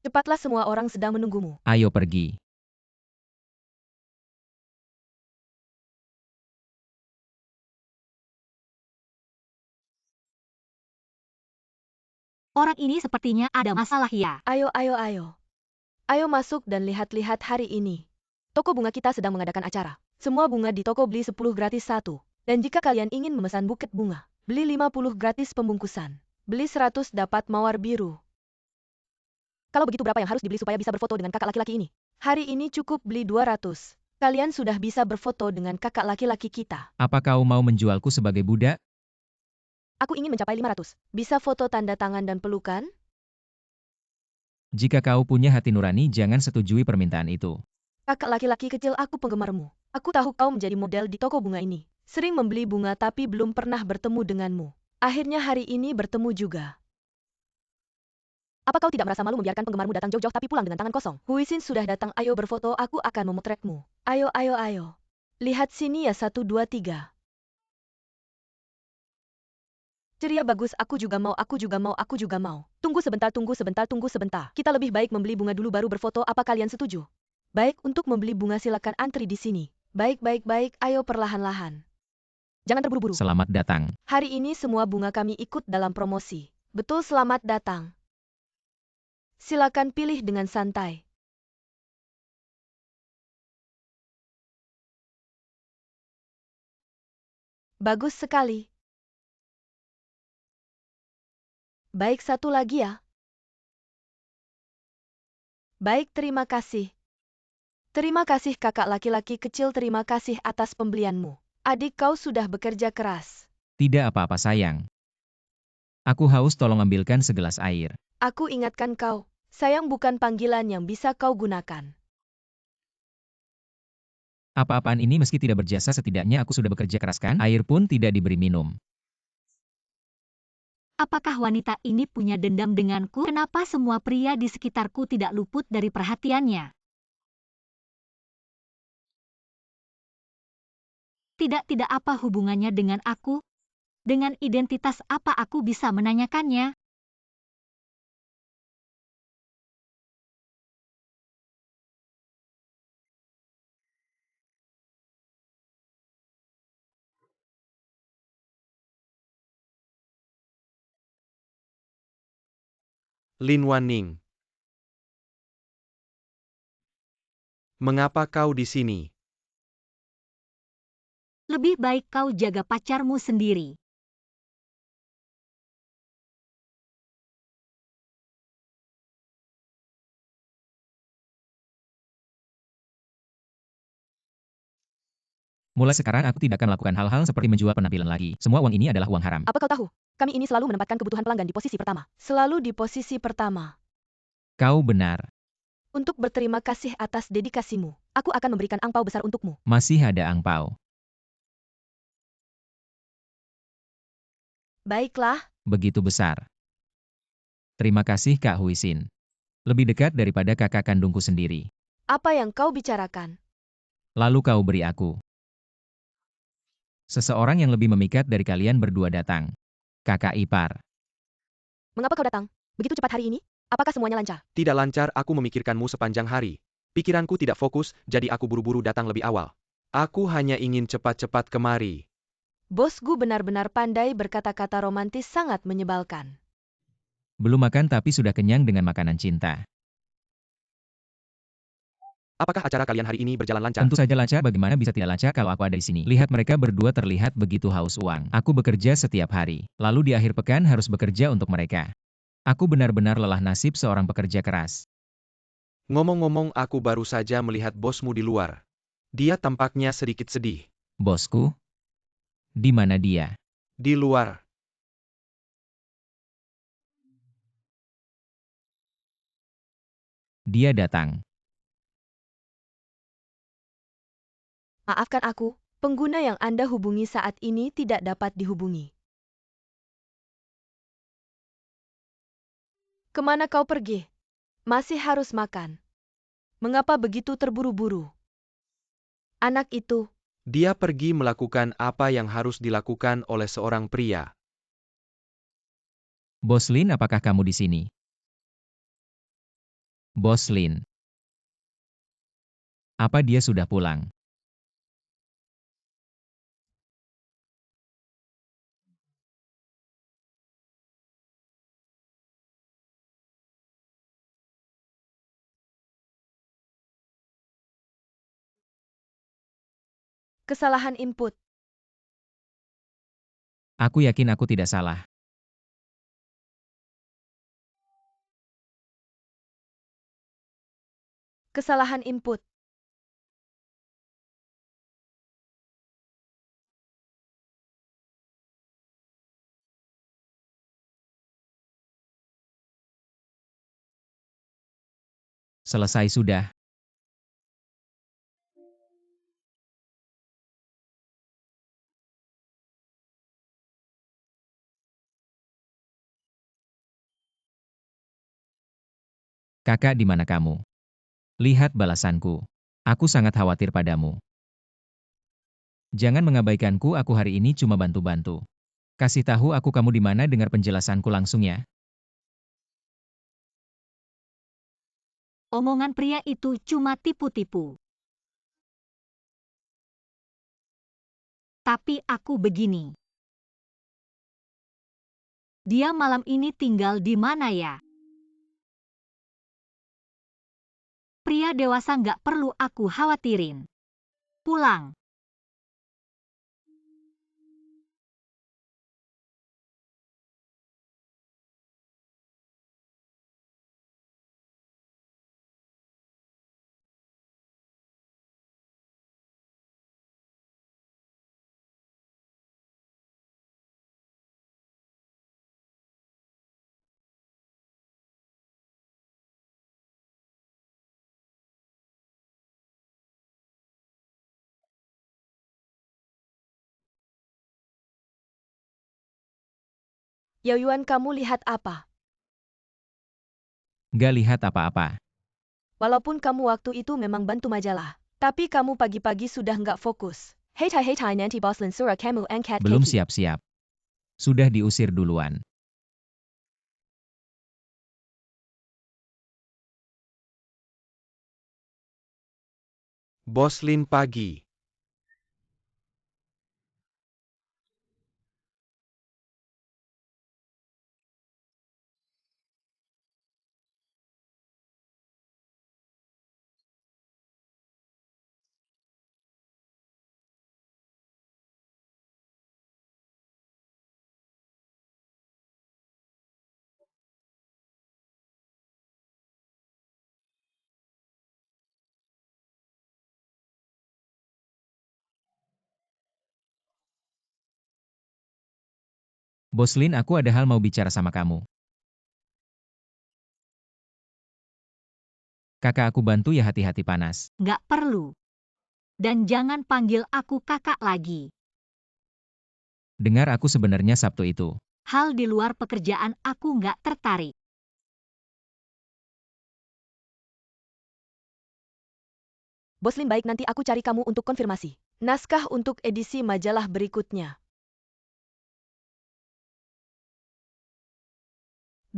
Cepatlah, semua orang sedang menunggumu. Ayo pergi. Orang ini sepertinya ada masalah ya. Ayo, ayo, ayo. Ayo masuk dan lihat-lihat hari ini. Toko bunga kita sedang mengadakan acara. Semua bunga di toko beli 10 gratis 1. Dan jika kalian ingin memesan buket bunga, beli 50 gratis pembungkusan. Beli 100 dapat mawar biru. Kalau begitu berapa yang harus dibeli supaya bisa berfoto dengan kakak laki-laki ini? Hari ini cukup beli 200. Kalian sudah bisa berfoto dengan kakak laki-laki kita. Apa kau mau menjualku sebagai budak? Aku ingin mencapai 500. Bisa foto tanda tangan dan pelukan? Jika kau punya hati nurani, jangan setujui permintaan itu. Kakak laki-laki kecil, aku penggemarmu. Aku tahu kau menjadi model di toko bunga ini. Sering membeli bunga tapi belum pernah bertemu denganmu. Akhirnya hari ini bertemu juga. Apa kau tidak merasa malu membiarkan penggemarmu datang jauh-jauh tapi pulang dengan tangan kosong? Huisin sudah datang, ayo berfoto, aku akan memotretmu. Ayo, ayo, ayo. Lihat sini ya, 1, 2, 3. Ceria, bagus, aku juga mau, aku juga mau, aku juga mau. Tunggu sebentar, tunggu sebentar, tunggu sebentar. Kita lebih baik membeli bunga dulu baru berfoto, apa kalian setuju? Baik, untuk membeli bunga silakan antri di sini. Baik, baik, baik, ayo perlahan-lahan. Jangan terburu-buru. Selamat datang. Hari ini semua bunga kami ikut dalam promosi. Betul, selamat datang. Silakan pilih dengan santai. Bagus sekali. Baik, satu lagi ya. Baik, terima kasih. Terima kasih kakak laki-laki kecil, terima kasih atas pembelianmu. Adik, kau sudah bekerja keras. Tidak apa-apa sayang. Aku haus, tolong ambilkan segelas air. Aku ingatkan kau, sayang bukan panggilan yang bisa kau gunakan. Apa-apaan ini meski tidak berjasa, setidaknya aku sudah bekerja keras kan? Air pun tidak diberi minum. Apakah wanita ini punya dendam denganku? Kenapa semua pria di sekitarku tidak luput dari perhatiannya? Tidak apa hubungannya dengan aku? Dengan identitas apa aku bisa menanyakannya? Lin Wanning. Mengapa kau di sini? Lebih baik kau jaga pacarmu sendiri. Mulai sekarang aku tidak akan melakukan hal-hal seperti menjual penampilan lagi. Semua uang ini adalah uang haram. Apa kau tahu? Kami ini selalu menempatkan kebutuhan pelanggan di posisi pertama. Selalu di posisi pertama. Kau benar. Untuk berterima kasih atas dedikasimu, aku akan memberikan angpau besar untukmu. Masih ada angpau. Baiklah, Begitu besar. Terima kasih Kak Huisin. Lebih dekat daripada kakak kandungku sendiri. apa yang kau bicarakan? Lalu kau beri aku. Seseorang yang lebih memikat dari kalian berdua datang. Kakak ipar. Mengapa kau datang? Begitu cepat hari ini? Apakah semuanya lancar? Tidak lancar, aku memikirkanmu sepanjang hari. Pikiranku tidak fokus, jadi aku buru-buru datang lebih awal. Aku hanya ingin cepat-cepat kemari. Bosku benar-benar pandai berkata-kata romantis, sangat menyebalkan. Belum makan tapi sudah kenyang dengan makanan cinta. Apakah acara kalian hari ini berjalan lancar? Tentu saja lancar, bagaimana bisa tidak lancar kalau aku ada di sini. Lihat mereka berdua terlihat begitu haus uang. Aku bekerja setiap hari. Lalu di akhir pekan harus bekerja untuk mereka. Aku benar-benar lelah, nasib seorang pekerja keras. Ngomong-ngomong, aku baru saja melihat bosmu di luar. Dia tampaknya sedikit sedih. Bosku? Di mana dia? Di luar. Dia datang. Maafkan aku, pengguna yang Anda hubungi saat ini tidak dapat dihubungi. Kemana kau pergi? Masih harus makan. Mengapa begitu terburu-buru? Anak itu, Dia pergi melakukan apa yang harus dilakukan oleh seorang pria. Bos Lin, apakah kamu di sini? Bos Lin. Apa dia sudah pulang? Kesalahan input. Aku yakin aku tidak salah. Kesalahan input. Selesai sudah. Kakak, di mana kamu? Lihat balasanku. Aku sangat khawatir padamu. Jangan mengabaikanku, aku hari ini cuma bantu-bantu. Kasih tahu aku kamu di mana, dengar penjelasanku langsung ya. Omongan pria itu cuma tipu-tipu. Tapi aku begini. Dia malam ini tinggal di mana ya? Pria dewasa nggak perlu aku khawatirin. Pulang. Yaoyuan, kamu lihat apa? Nggak lihat apa-apa. Walaupun kamu waktu itu memang bantu majalah, tapi kamu pagi-pagi sudah nggak fokus. Hei tai nanti bos Lin suruh kamu angkat Belum kaki. siap-siap. Sudah diusir duluan. Bos Lin pagi. Bos Lin, aku ada hal mau bicara sama kamu. Kakak aku bantu ya, hati-hati panas. Nggak perlu. Dan jangan panggil aku kakak lagi. Dengar, aku sebenarnya Sabtu itu. Hal di luar pekerjaan aku nggak tertarik. Bos Lin, baik, nanti aku cari kamu untuk konfirmasi. Naskah untuk edisi majalah berikutnya.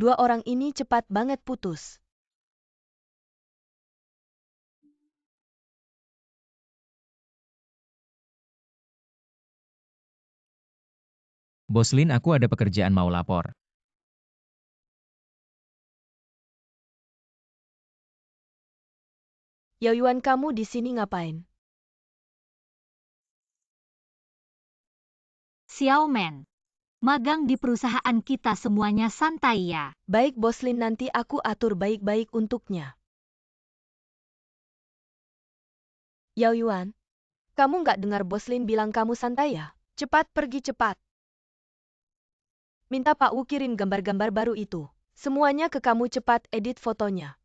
Dua orang ini cepat banget putus. Bos Lin, aku ada pekerjaan mau lapor. Yaoyuan, kamu di sini ngapain? Xiaomen. Magang di perusahaan kita, semuanya santai ya. Baik Bos Lin, nanti aku atur baik-baik untuknya. Yaoyuan, kamu nggak dengar Bos Lin bilang kamu santai ya? Cepat pergi cepat. Minta Pak Wu kirim gambar-gambar baru itu. Semuanya ke kamu, cepat edit fotonya.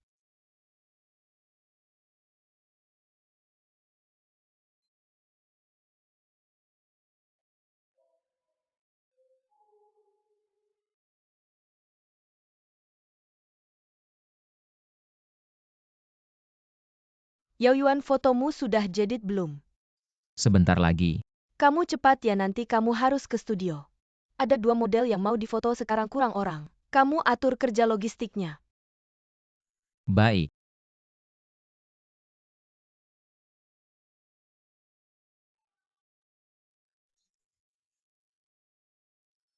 Yaoyuan, fotomu sudah jedit belum? Sebentar lagi. Kamu cepat ya, nanti kamu harus ke studio. Ada dua model yang mau difoto sekarang, kurang orang. Kamu atur kerja logistiknya. Baik.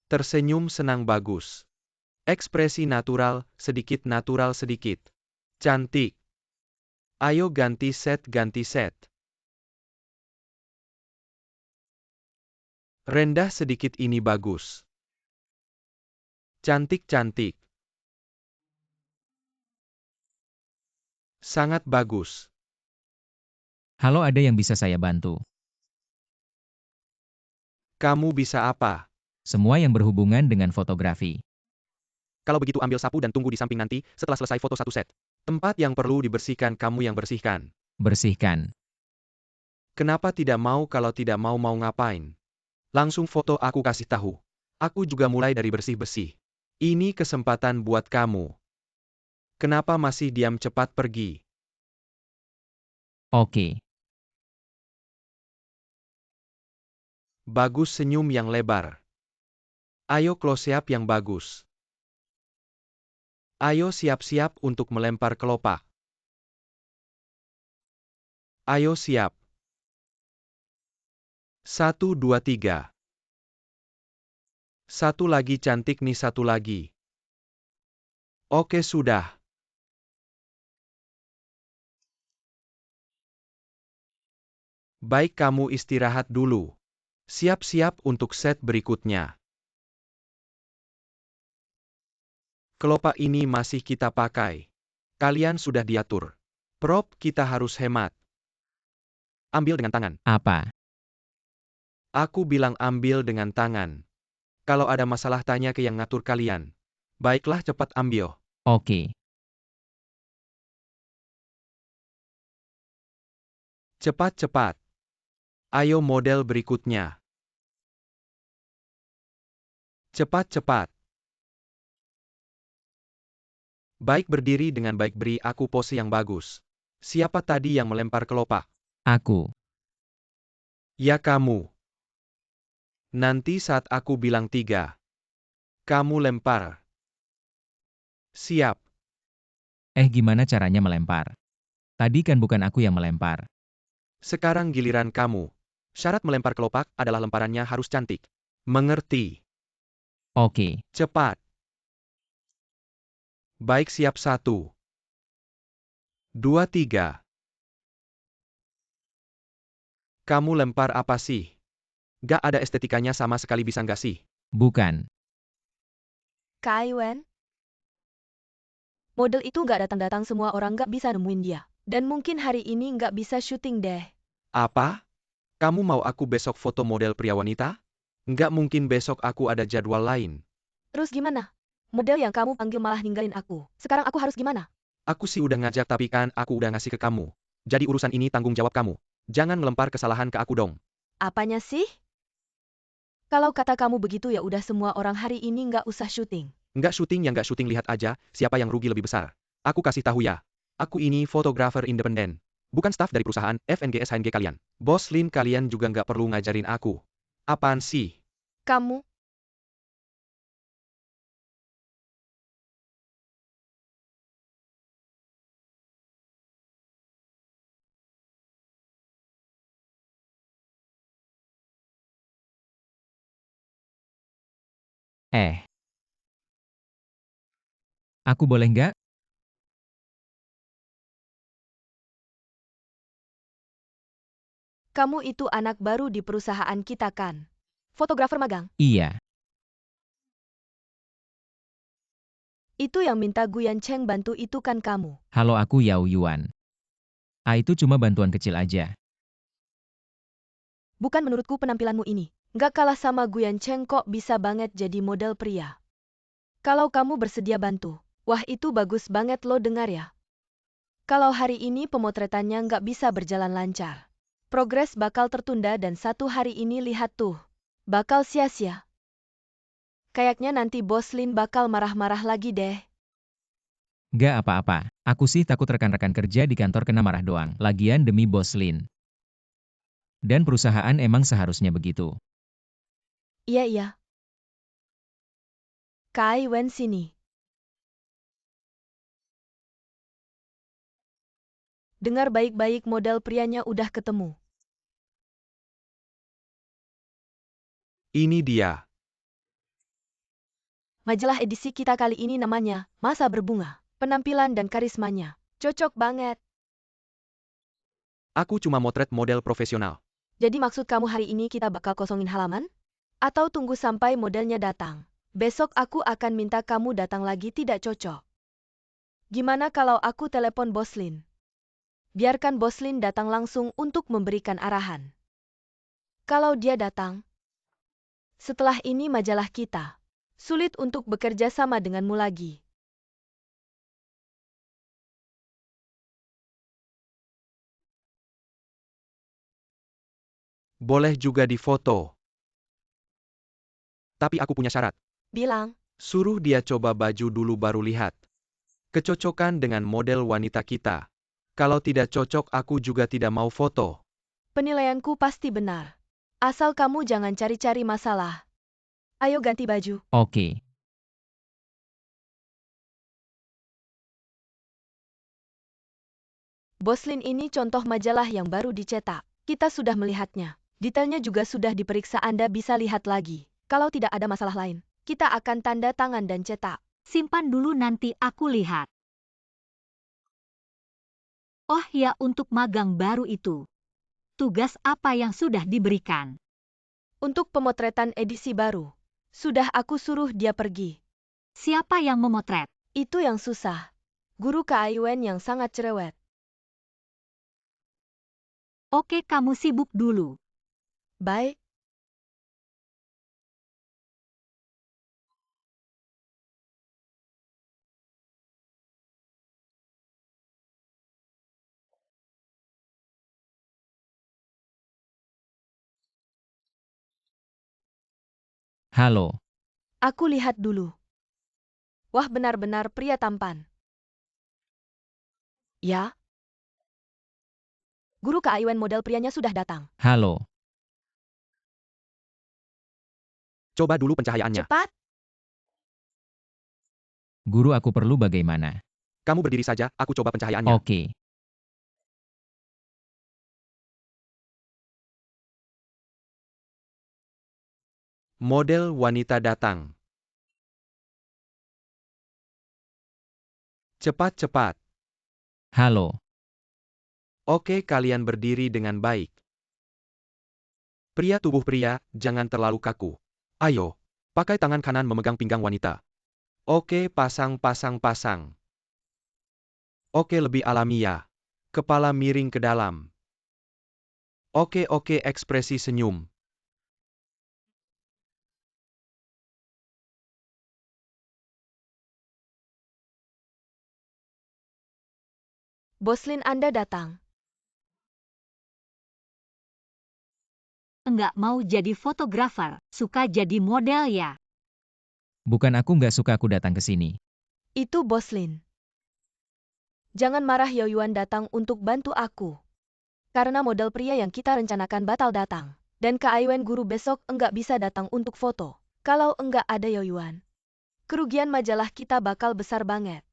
Tersenyum senang bagus. Ekspresi natural sedikit. Cantik. Ayo ganti set. Rendah sedikit ini bagus. Cantik. Sangat bagus. Halo, ada yang bisa saya bantu? Kamu bisa apa? Semua yang berhubungan dengan fotografi. Kalau begitu ambil sapu dan tunggu di samping nanti, setelah selesai foto satu set. Tempat yang perlu dibersihkan kamu yang bersihkan. Bersihkan. Kenapa tidak mau? Kalau tidak mau ngapain? Langsung foto aku kasih tahu. Aku juga mulai dari bersih-bersih. Ini kesempatan buat kamu. Kenapa masih diam? Cepat pergi. Oke. Bagus, senyum yang lebar. Ayo close up yang bagus. Ayo siap-siap untuk melempar kelopak. Ayo siap. 1, 2, 3. Satu lagi cantik nih, satu lagi. Oke sudah. Baik, kamu istirahat dulu. Siap-siap untuk set berikutnya. Kelopak ini masih kita pakai. Kalian sudah diatur. Prop, kita harus hemat. Ambil dengan tangan. Apa? Aku bilang ambil dengan tangan. Kalau ada masalah tanya ke yang ngatur kalian. Baiklah, cepat ambil. Oke. Cepat. Ayo model berikutnya. Cepat. Baik, berdiri dengan baik, beri aku pose yang bagus. Siapa tadi yang melempar kelopak? Aku. Ya kamu. Nanti saat aku bilang 3. Kamu lempar. Siap. Gimana caranya melempar? Tadi kan bukan aku yang melempar. Sekarang giliran kamu. Syarat melempar kelopak adalah lemparannya harus cantik. Mengerti? Oke. Cepat. Baik, siap. 1, 2, 3. Kamu lempar apa sih? Gak ada estetikanya sama sekali, bisa nggak sih? Bukan. Kak Aiwen? Model itu nggak datang-datang, semua orang nggak bisa nemuin dia. Dan mungkin hari ini nggak bisa syuting deh. Apa? Kamu mau aku besok foto model pria wanita? Nggak mungkin, besok aku ada jadwal lain. Terus gimana? Model yang kamu panggil malah ninggalin aku. Sekarang aku harus gimana? Aku sih udah ngajak, tapi kan aku udah ngasih ke kamu. Jadi urusan ini tanggung jawab kamu. Jangan melempar kesalahan ke aku dong. Apanya sih? Kalau kata kamu begitu ya udah, semua orang hari ini nggak usah syuting. Nggak syuting ya nggak syuting, lihat aja siapa yang rugi lebih besar. Aku kasih tahu ya. Aku ini fotografer independen. Bukan staf dari perusahaan FNGS HNG kalian. Bos Lin, kalian juga nggak perlu ngajarin aku. Apaan sih? Kamu? Aku boleh nggak? Kamu itu anak baru di perusahaan kita kan? Fotografer magang? Iya. Itu yang minta Guyan Cheng bantu itu kan kamu? Halo, aku Yao Yuan. Itu cuma bantuan kecil aja. Bukan, menurutku penampilanmu ini nggak kalah sama Guyan Cheng, kok bisa banget jadi model pria. Kalau kamu bersedia bantu, wah itu bagus banget lo, dengar ya. Kalau hari ini pemotretannya nggak bisa berjalan lancar, progres bakal tertunda dan satu hari ini lihat tuh, bakal sia-sia. Kayaknya nanti Bos Lin bakal marah-marah lagi deh. Nggak apa-apa. Aku sih takut rekan-rekan kerja di kantor kena marah doang. Lagian demi Bos Lin. Dan perusahaan emang seharusnya begitu. Iya. Kai Wen sini. Dengar baik-baik, model prianya udah ketemu. Ini dia. Majalah edisi kita kali ini namanya Masa Berbunga. Penampilan dan karismanya cocok banget. Aku cuma motret model profesional. Jadi maksud kamu hari ini kita bakal kosongin halaman? Atau tunggu sampai modelnya datang? Besok aku akan minta kamu datang lagi tidak cocok. Gimana kalau aku telepon Boslin? Biarkan Boslin datang langsung untuk memberikan arahan. Kalau dia datang, setelah ini majalah kita sulit untuk bekerja sama denganmu lagi. Boleh juga difoto. Tapi aku punya syarat. Bilang, Suruh dia coba baju dulu baru lihat. Kecocokan dengan model wanita kita. Kalau tidak cocok aku juga tidak mau foto. penilaianku pasti benar. Asal kamu jangan cari-cari masalah. Ayo ganti baju. Oke. Boslin ini contoh majalah yang baru dicetak. Kita sudah melihatnya. Detailnya juga sudah diperiksa, Anda bisa lihat lagi. Kalau tidak ada masalah lain, kita akan tanda tangan dan cetak. Simpan dulu nanti aku lihat. Oh ya, untuk magang baru itu. Tugas apa yang sudah diberikan? Untuk pemotretan edisi baru, sudah aku suruh dia pergi. Siapa yang memotret? Itu yang susah. Guru Kaiwen yang sangat cerewet. Oke, kamu sibuk dulu. Baik. Halo. Aku lihat dulu. Wah, benar-benar pria tampan. Ya? Guru Kaiwen model prianya sudah datang. Halo. Coba dulu pencahayaannya. Cepat. Guru, aku perlu bagaimana? Kamu berdiri saja, aku coba pencahayaannya. Oke. Model wanita datang. Cepat-cepat. Halo. Oke, kalian berdiri dengan baik. Pria, tubuh pria, jangan terlalu kaku. Ayo, pakai tangan kanan memegang pinggang wanita. Oke, pasang. Oke, lebih alami ya. Kepala miring ke dalam. Oke, ekspresi senyum. Boslin, Anda datang. Enggak mau jadi fotografer, suka jadi model ya. Bukan aku nggak suka aku datang ke sini. Itu Boslin. Jangan marah, Yoyuan datang untuk bantu aku. Karena model pria yang kita rencanakan batal datang. Dan Kaiwen guru besok enggak bisa datang untuk foto. Kalau enggak ada Yoyuan, kerugian majalah kita bakal besar banget.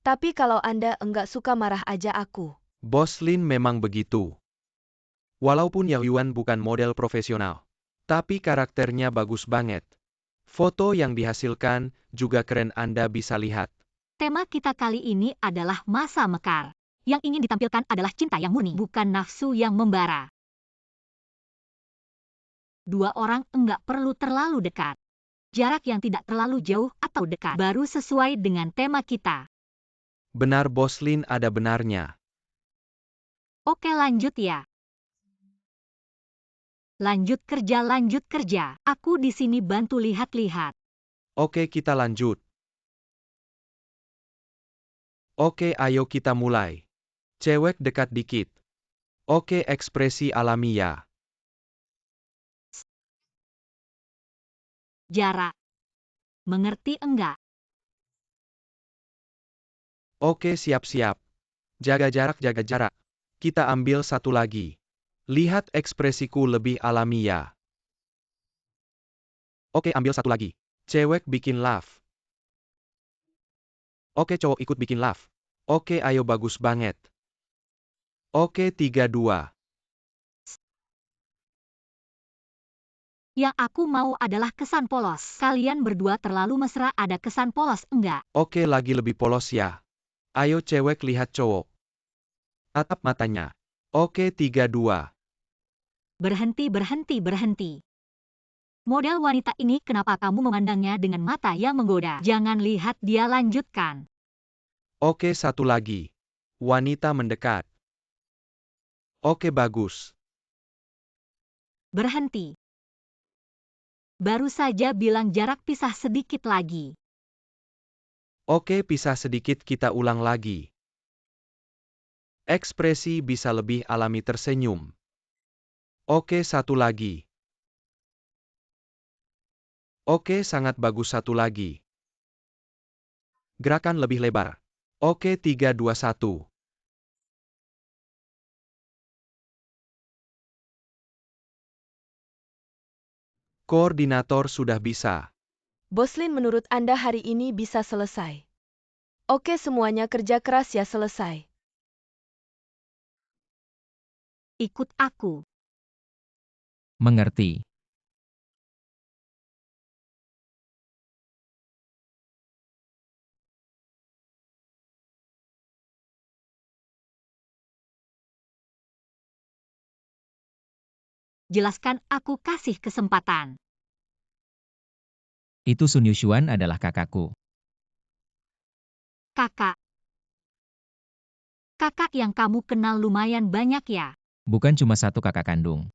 Tapi kalau Anda enggak suka, marah aja aku. Boslin memang begitu. Walaupun Yaoyuan bukan model profesional, tapi karakternya bagus banget. Foto yang dihasilkan juga keren, Anda bisa lihat. Tema kita kali ini adalah masa mekar. Yang ingin ditampilkan adalah cinta yang murni, bukan nafsu yang membara. Dua orang enggak perlu terlalu dekat. Jarak yang tidak terlalu jauh atau dekat baru sesuai dengan tema kita. Benar, Boslin, ada benarnya. Oke, lanjut ya. Lanjut kerja. Aku di sini bantu lihat-lihat. Oke, kita lanjut. Oke, ayo kita mulai. Cewek dekat dikit. Oke, ekspresi alami ya. Jarak. Mengerti enggak? Oke, siap-siap. Jaga jarak. Kita ambil satu lagi. Lihat ekspresiku lebih alami ya. Oke, ambil satu lagi. Cewek bikin laugh. Oke, cowok ikut bikin laugh. Oke, ayo, bagus banget. Oke, 3-2. Yang aku mau adalah kesan polos. Kalian berdua terlalu mesra, ada kesan polos enggak? Oke, lagi lebih polos ya. Ayo cewek lihat cowok. Tatap matanya. Oke, 3-2. Berhenti, berhenti, berhenti. Model wanita ini, kenapa kamu memandangnya dengan mata yang menggoda? Jangan lihat dia, lanjutkan. Oke, satu lagi. Wanita mendekat. Oke, bagus. Berhenti. Baru saja bilang jarak pisah sedikit lagi. Oke, pisah sedikit, kita ulang lagi. Ekspresi bisa lebih alami, tersenyum. Oke, satu lagi. Oke, sangat bagus, satu lagi. Gerakan lebih lebar. Oke, 3-2-1. Koordinator sudah bisa. Boslin, menurut Anda hari ini bisa selesai? Oke, semuanya kerja keras ya, selesai. Ikut aku. Mengerti. Jelaskan, aku kasih kesempatan. Itu Sun Yushuan adalah kakakku. Kakak. Kakak yang kamu kenal lumayan banyak ya? Bukan cuma satu kakak kandung.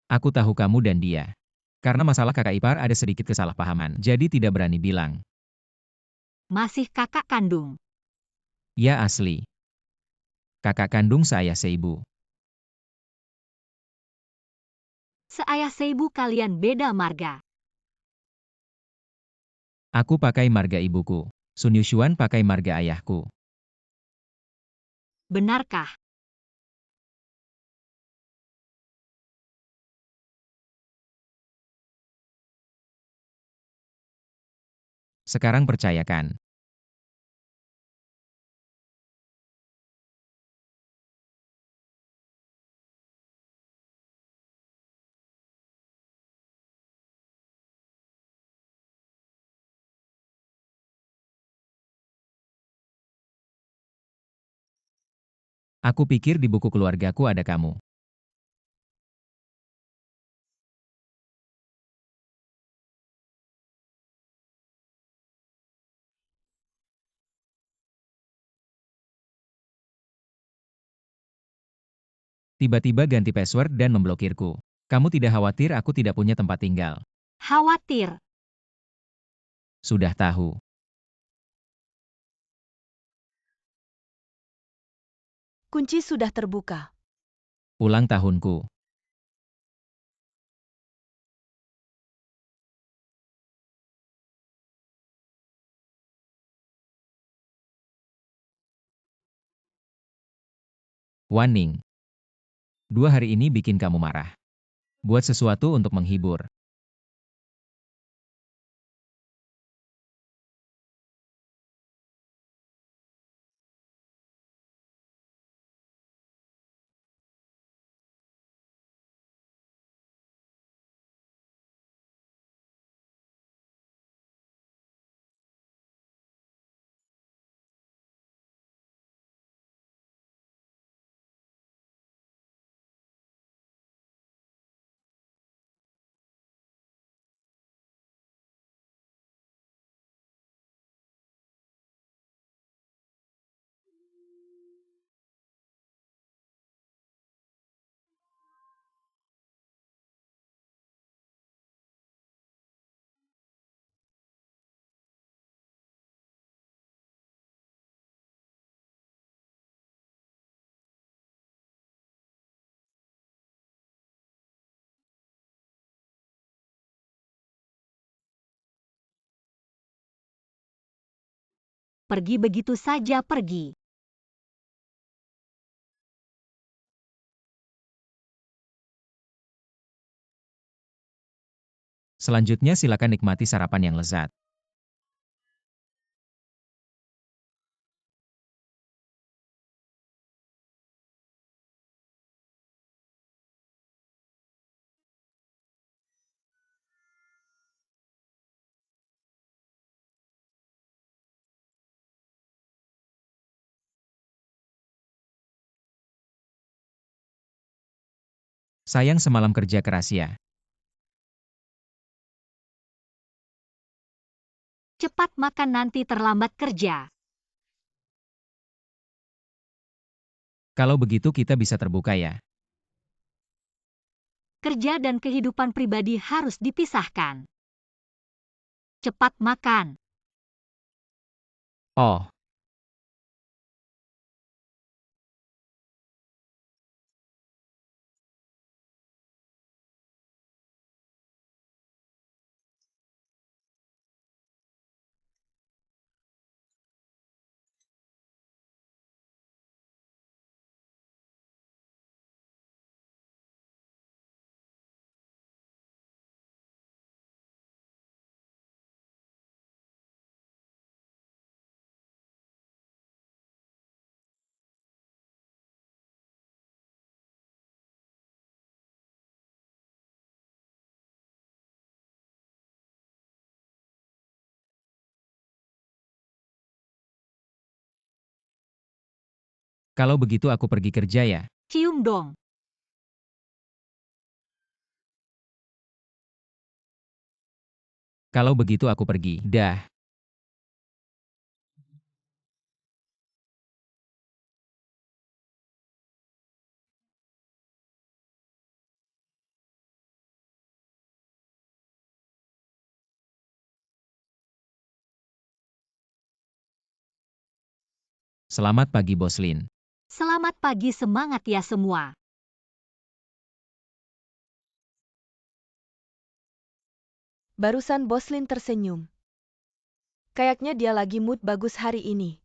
Aku tahu kamu dan dia. Karena masalah kakak ipar ada sedikit kesalahpahaman, jadi tidak berani bilang. Masih kakak kandung. Ya asli. Kakak kandung seayah seibu. Seayah seibu, kalian beda marga. Aku pakai marga ibuku. Sun Yushuan pakai marga ayahku. Benarkah? Sekarang percayakan. Aku pikir di buku keluargaku ada kamu. Tiba-tiba ganti password dan memblokirku. Kamu tidak khawatir aku tidak punya tempat tinggal? Khawatir. Sudah tahu. Kunci sudah terbuka. Ulang tahunku. Waning. 2 hari ini bikin kamu marah. Buat sesuatu untuk menghibur. Pergi begitu saja, pergi. Selanjutnya silakan nikmati sarapan yang lezat. Sayang semalam kerja keras ya. Cepat makan nanti terlambat kerja. Kalau begitu kita bisa terbuka ya. Kerja dan kehidupan pribadi harus dipisahkan. Cepat makan. Oh, kalau begitu aku pergi kerja ya. Cium dong. Kalau begitu aku pergi. Dah. Selamat pagi Bos Lin. Selamat pagi, semangat ya semua. Barusan Bos Lin tersenyum. Kayaknya dia lagi mood bagus hari ini.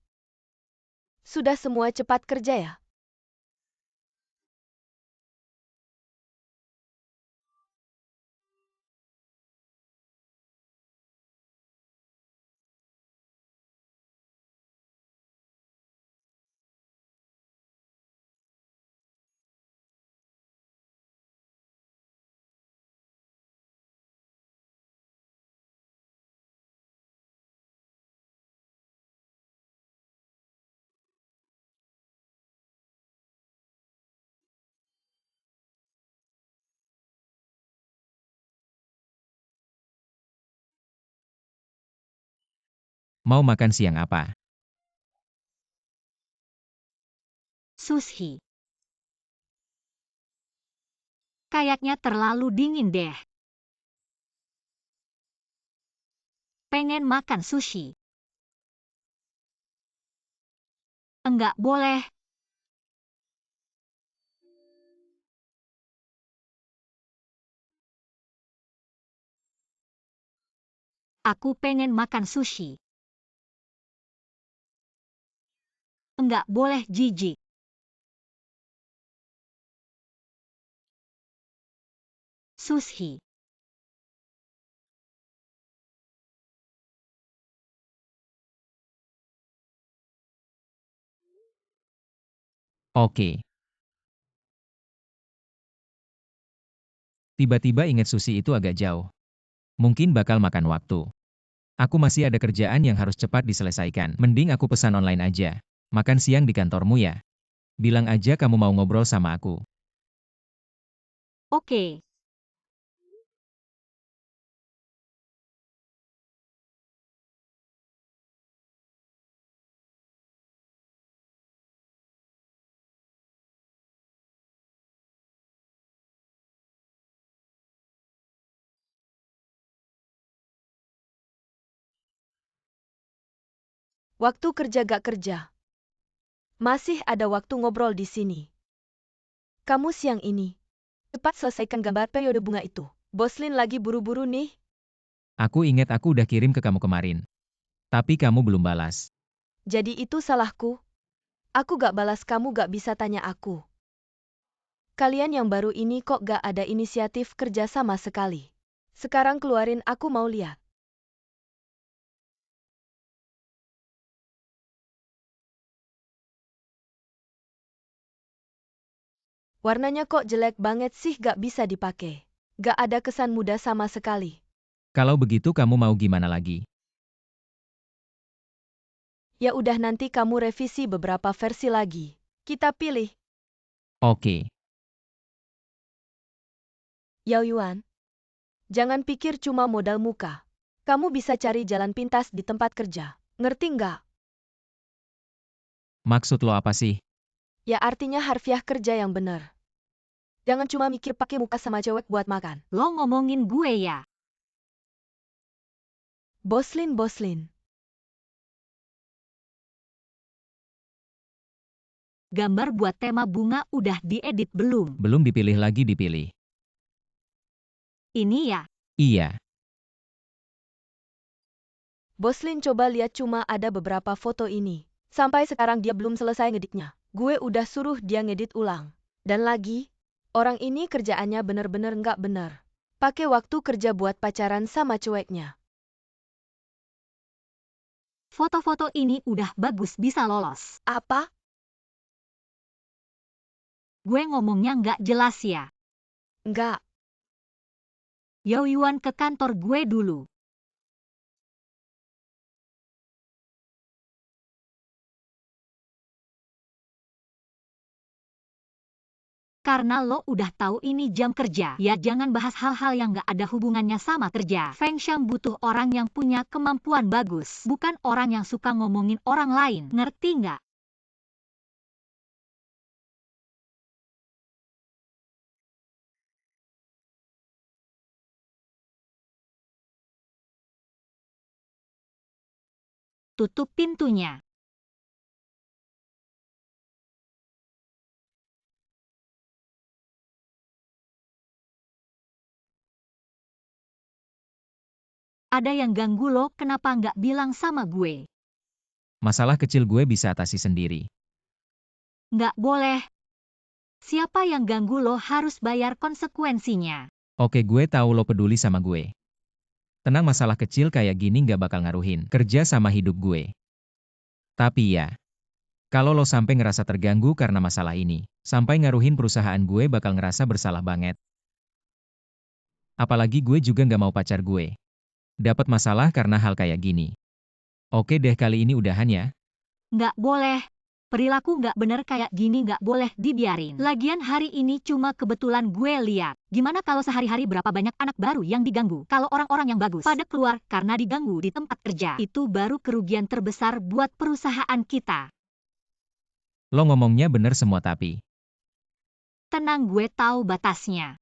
Sudah semua cepat kerja ya? Mau makan siang apa? Sushi. Kayaknya terlalu dingin deh. Pengen makan sushi. Enggak boleh. Aku pengen makan sushi. Enggak boleh jijik. Sushi. Oke. Tiba-tiba ingat sushi itu agak jauh. Mungkin bakal makan waktu. Aku masih ada kerjaan yang harus cepat diselesaikan. Mending aku pesan online aja. Makan siang di kantormu ya. Bilang aja kamu mau ngobrol sama aku. Oke. Waktu kerja gak kerja. Masih ada waktu ngobrol di sini. Kamu siang ini. Cepat selesaikan gambar periode bunga itu. Bos Lin lagi buru-buru nih. Aku ingat aku udah kirim ke kamu kemarin. Tapi kamu belum balas. Jadi itu salahku. Aku gak balas, kamu gak bisa tanya aku. Kalian yang baru ini kok gak ada inisiatif kerja sama sekali. Sekarang keluarin, aku mau lihat. Warnanya kok jelek banget sih, gak bisa dipakai. Gak ada kesan muda sama sekali. Kalau begitu kamu mau gimana lagi? Ya udah, nanti kamu revisi beberapa versi lagi. Kita pilih. Oke. Yao Yuan, jangan pikir cuma modal muka. Kamu bisa cari jalan pintas di tempat kerja. Ngerti nggak? Maksud lo apa sih? Ya artinya harfiah kerja yang benar. Jangan cuma mikir pakai muka sama cewek buat makan. Lo ngomongin gue ya? Boslin. Gambar buat tema bunga udah diedit belum? Belum dipilih lagi dipilih. Ini ya? Iya. Boslin coba lihat cuma ada beberapa foto ini. Sampai sekarang dia belum selesai ngeditnya. Gue udah suruh dia ngedit ulang. Dan lagi, orang ini kerjaannya bener-bener nggak bener. Pakai waktu kerja buat pacaran sama ceweknya. Foto-foto ini udah bagus bisa lolos. Apa? Gue ngomongnya nggak jelas ya? Nggak. Yao Yuan ke kantor gue dulu. Karena lo udah tahu ini jam kerja, ya jangan bahas hal-hal yang nggak ada hubungannya sama kerja. Feng Shang butuh orang yang punya kemampuan bagus, bukan orang yang suka ngomongin orang lain. Ngerti nggak? Tutup pintunya. Ada yang ganggu lo, kenapa nggak bilang sama gue? Masalah kecil gue bisa atasi sendiri. Nggak boleh. Siapa yang ganggu lo harus bayar konsekuensinya. Oke, gue tahu lo peduli sama gue. Tenang, masalah kecil kayak gini nggak bakal ngaruhin kerja sama hidup gue. Tapi ya, kalau lo sampai ngerasa terganggu karena masalah ini, sampai ngaruhin perusahaan gue bakal ngerasa bersalah banget. Apalagi gue juga nggak mau pacar gue dapat masalah karena hal kayak gini. Oke deh, kali ini udahan ya. Nggak boleh. Perilaku nggak bener kayak gini nggak boleh dibiarin. Lagian hari ini cuma kebetulan gue lihat. Gimana kalau sehari-hari berapa banyak anak baru yang diganggu? Kalau orang-orang yang bagus pada keluar karena diganggu di tempat kerja, itu baru kerugian terbesar buat perusahaan kita. Lo ngomongnya bener semua tapi. Tenang, gue tahu batasnya.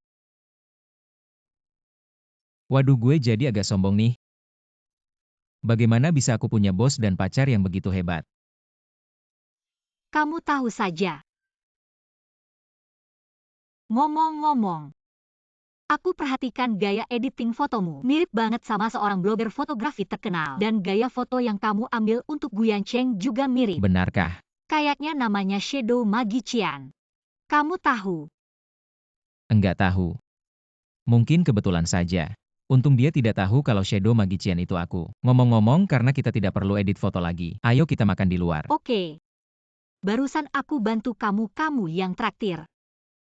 Waduh, gue jadi agak sombong nih. Bagaimana bisa aku punya bos dan pacar yang begitu hebat? Kamu tahu saja. Ngomong-ngomong, aku perhatikan gaya editing fotomu. Mirip banget sama seorang blogger fotografi terkenal. Dan gaya foto yang kamu ambil untuk Guyan Cheng juga mirip. Benarkah? Kayaknya namanya Shadow Magician. Kamu tahu? Enggak tahu. Mungkin kebetulan saja. Untung dia tidak tahu kalau Shadow Magician itu aku. Ngomong-ngomong, karena kita tidak perlu edit foto lagi, ayo kita makan di luar. Oke. Barusan aku bantu kamu yang traktir.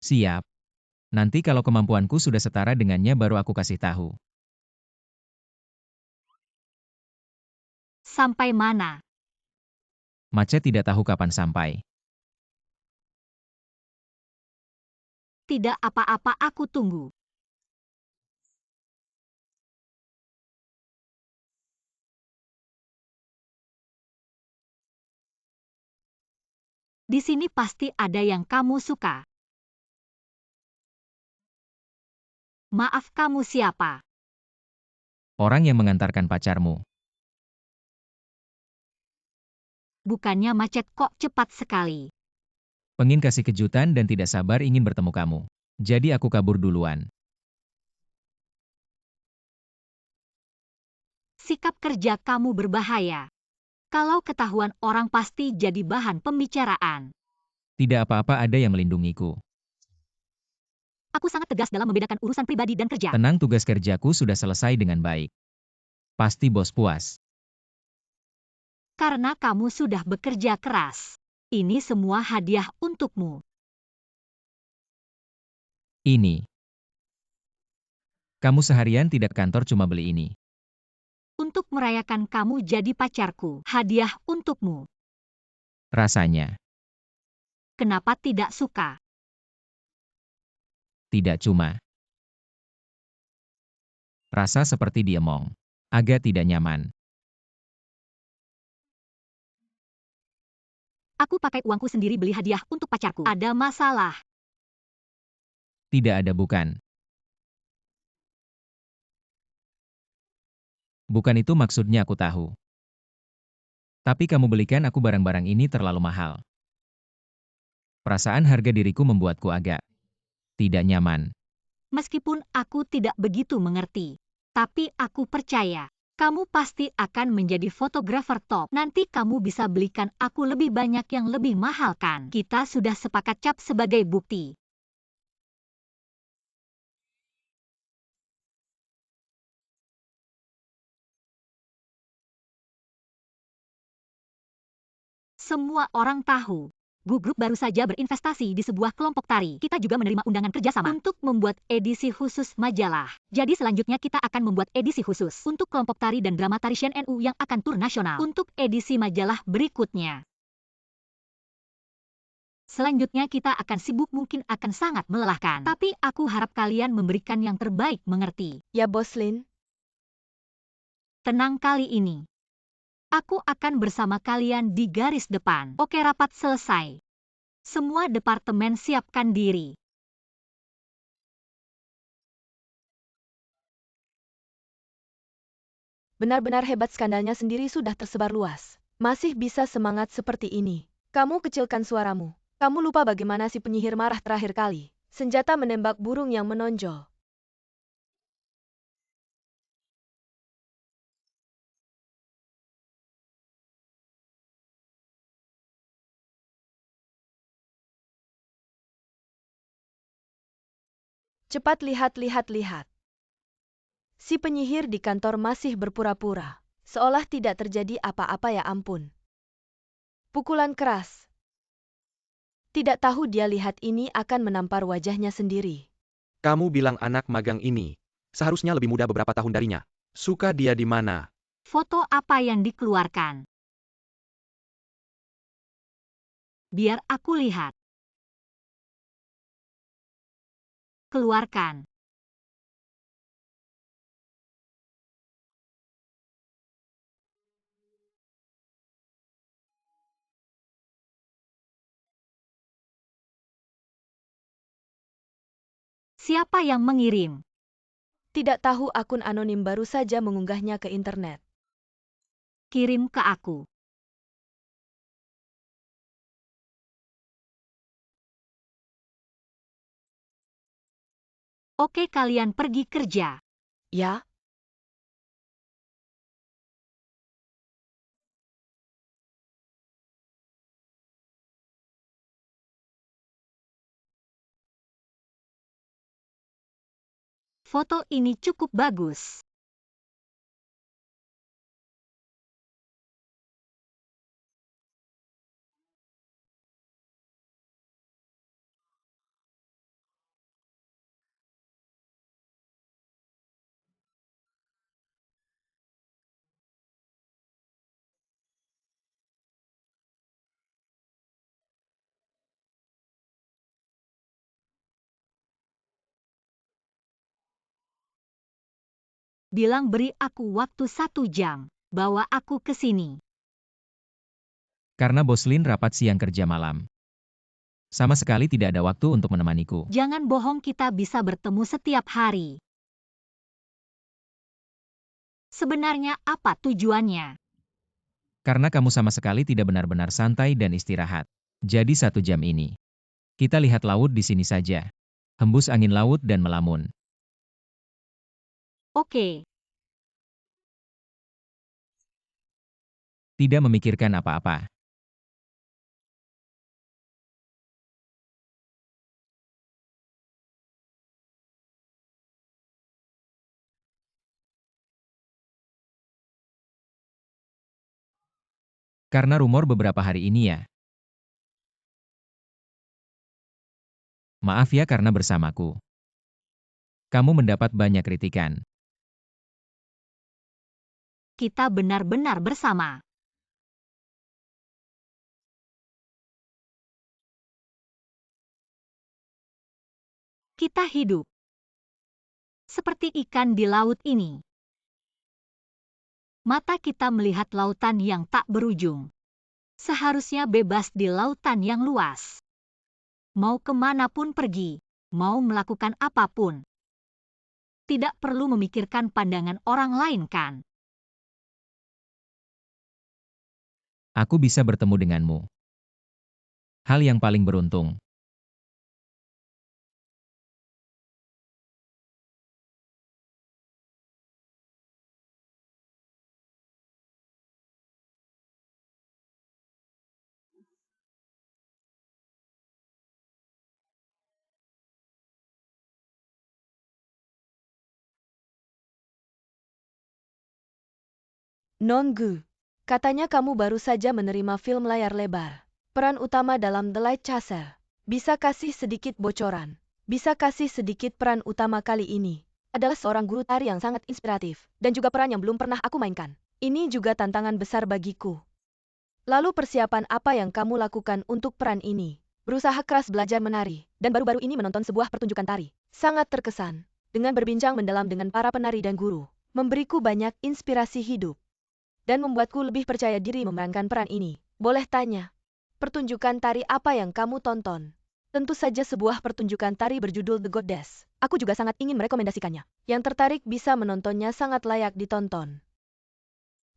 Siap. Nanti kalau kemampuanku sudah setara dengannya baru aku kasih tahu. Sampai mana? Macet tidak tahu kapan sampai. Tidak apa-apa, aku tunggu. Di sini pasti ada yang kamu suka. Maaf, kamu siapa? Orang yang mengantarkan pacarmu. Bukannya macet kok cepat sekali. Pengen kasih kejutan dan tidak sabar ingin bertemu kamu. Jadi aku kabur duluan. Sikap kerja kamu berbahaya. Kalau ketahuan orang pasti jadi bahan pembicaraan. Tidak apa-apa, ada yang melindungiku. Aku sangat tegas dalam membedakan urusan pribadi dan kerja. Tenang, tugas kerjaku sudah selesai dengan baik. Pasti bos puas. Karena kamu sudah bekerja keras. Ini semua hadiah untukmu. Ini. Kamu seharian tidak kantor cuma beli ini. Untuk merayakan kamu jadi pacarku, hadiah untukmu. Rasanya. Kenapa tidak suka? Tidak cuma. Rasa seperti diemong. Agak tidak nyaman. Aku pakai uangku sendiri beli hadiah untuk pacarku. Ada masalah. Tidak ada bukan. Bukan itu maksudnya aku tahu. Tapi kamu belikan aku barang-barang ini terlalu mahal. Perasaan harga diriku membuatku agak tidak nyaman. Meskipun aku tidak begitu mengerti, tapi aku percaya kamu pasti akan menjadi fotografer top. Nanti kamu bisa belikan aku lebih banyak yang lebih mahal kan? Kita sudah sepakat cap sebagai bukti. Semua orang tahu. Group baru saja berinvestasi di sebuah kelompok tari. Kita juga menerima undangan kerjasama untuk membuat edisi khusus majalah. Jadi selanjutnya kita akan membuat edisi khusus untuk kelompok tari dan drama tari Shen NU yang akan tur nasional untuk edisi majalah berikutnya. Selanjutnya kita akan sibuk, mungkin akan sangat melelahkan. Tapi aku harap kalian memberikan yang terbaik, mengerti? Ya, Bos Lin. Tenang kali ini. Aku akan bersama kalian di garis depan. Oke, rapat selesai. Semua departemen siapkan diri. Benar-benar hebat, skandalnya sendiri sudah tersebar luas. Masih bisa semangat seperti ini. Kamu kecilkan suaramu. Kamu lupa bagaimana si penyihir marah terakhir kali. Senjata menembak burung yang menonjol. Cepat lihat. Si penyihir di kantor masih berpura-pura. Seolah tidak terjadi apa-apa, ya ampun. Pukulan keras. Tidak tahu dia lihat ini akan menampar wajahnya sendiri. Kamu bilang anak magang ini seharusnya lebih muda beberapa tahun darinya. Suka dia di mana? Foto apa yang dikeluarkan? Biar aku lihat. Keluarkan. Siapa yang mengirim? Tidak tahu, akun anonim baru saja mengunggahnya ke internet. Kirim ke aku. Oke, kalian pergi kerja. Ya? Foto ini cukup bagus. Bilang beri aku waktu 1 jam. Bawa aku ke sini. Karena Bos Lin rapat siang kerja malam. Sama sekali tidak ada waktu untuk menemaniku. Jangan bohong, kita bisa bertemu setiap hari. Sebenarnya apa tujuannya? Karena kamu sama sekali tidak benar-benar santai dan istirahat. Jadi 1 jam ini. Kita lihat laut di sini saja. Hembus angin laut dan melamun. Oke. Tidak memikirkan apa-apa. Karena rumor beberapa hari ini ya. Maaf ya karena bersamaku. Kamu mendapat banyak kritikan. Kita benar-benar bersama. Kita hidup. seperti ikan di laut ini. Mata kita melihat lautan yang tak berujung. Seharusnya bebas di lautan yang luas. Mau kemanapun pergi, mau melakukan apapun. Tidak perlu memikirkan pandangan orang lain kan? Aku bisa bertemu denganmu. Hal yang paling beruntung. Nonggu, katanya kamu baru saja menerima film layar lebar. Peran utama dalam The Light Chaser. Bisa kasih sedikit bocoran? Bisa kasih sedikit peran utama kali ini? Adalah seorang guru tari yang sangat inspiratif, dan juga peran yang belum pernah aku mainkan. Ini juga tantangan besar bagiku. Lalu persiapan apa yang kamu lakukan untuk peran ini? Berusaha keras belajar menari, dan baru-baru ini menonton sebuah pertunjukan tari. Sangat terkesan, dengan berbincang mendalam dengan para penari dan guru, memberiku banyak inspirasi hidup. Dan membuatku lebih percaya diri memerankan peran ini. Boleh tanya, pertunjukan tari apa yang kamu tonton? Tentu saja sebuah pertunjukan tari berjudul The Goddess. Aku juga sangat ingin merekomendasikannya. Yang tertarik bisa menontonnya, sangat layak ditonton.